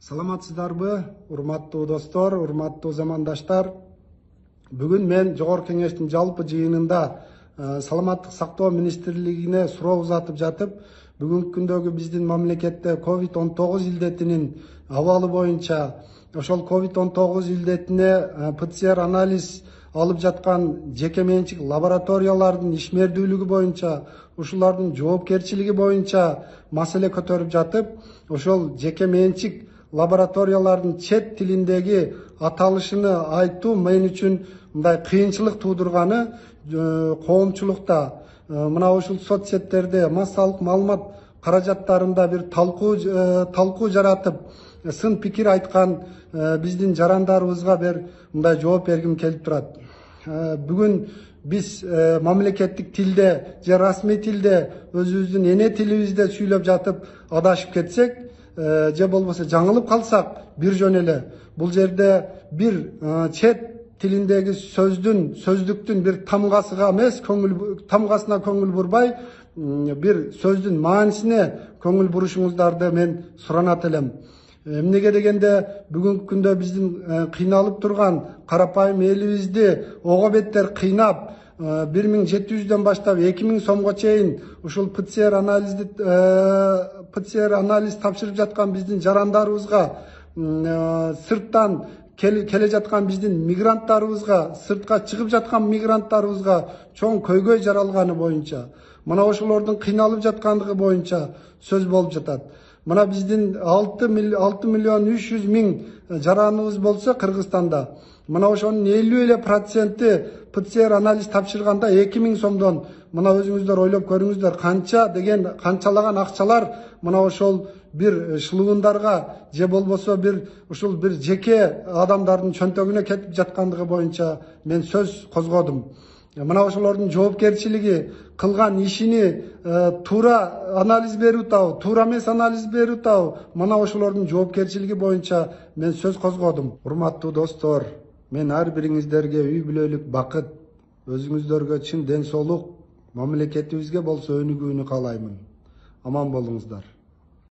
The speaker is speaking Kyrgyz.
Саламатсыздарбы, урматтуу достор, урматтуу замандаштар. Бүгүн мен Жогорку Кеңештин жалпы жыйынында Саламаттык сактоо министрлигине суроо узатып жатып, бүгүнкү күндөгү биздин мамлекетте COVID-19 илдетинин абалы боюнча, ошол COVID-19 илдетине ПЦР анализ алып жаткан жеке менчик лабораториялардын ишмердүүлүгү боюнча, ушулардын жоопкерчилиги боюнча маселе көтөрүп жатып, ошол жеке менчик лабораториялардын чет тилиндеги аталышыны айтуу мен үчүн мындай кыйынчылык туудурганы коомчулукта мына ушул соцсеттерде массалык маалымат каражаттарында бир талкуу жаратып, сын пикир айткан биздин жарандарыбызга бир мындай жооп бергим келип турат. Бүгүн биз мамлекеттик тилде же расмий тилде өзүбүздүн эне тилибизде сүйлөп жатып адашып кетсек, же болбосо жаңылып калсак бир жөн эле бул жерде бир чет тилиндеги сөздүктүн бир тамгасына көңүл бурбай, бир сөздүн маанисине көңүл бурушуңуздарды мен суранат элем. Эмнеге дегенде бүгүнкү күндө биздин кыйналып турган карапайым элибизди ого беттер кыйнап, 1700дөн баштап 2000 сомго чейин ушул ПЦР анализ тапшырып жаткан биздин жарандарыбызга, сырттан келе жаткан биздин мигранттарыбызга, сыртка чыгып жаткан мигранттарыбызга чоң көйгөй жаралганы боюнча, мына ошолордун кыйналып жаткандыгы боюнча сөз болуп жатат. Мына биздин 6.300.000 жараныбыз болсо Кыргызстанда, мына ошонун 50% ПЦР анализ тапшырганда 2000 сомдон, мына өзүңүздөр ойлоп көрүңүздөр, канчалаган акчалар мына ошол бир шылуундарга же болбосо ушул бир жеке адамдардын чөнтөгүнө кетип жаткандыгы боюнча мен сөз козгодум. Мына ошолордун жоопкерчилиги, кылган ишини туура анализ берип атабы, туура эмес анализ берип атабы, мына ошолордун жоопкерчилиги боюнча мен сөз козгодум. Урматтуу достор, мен ар бириңиздерге үй бүлөлүк бакыт, өзүңүздөргө чын ден соолук, мамлекетибизге болсо өнүгүүнү каалаймын. Аман болуңуздар.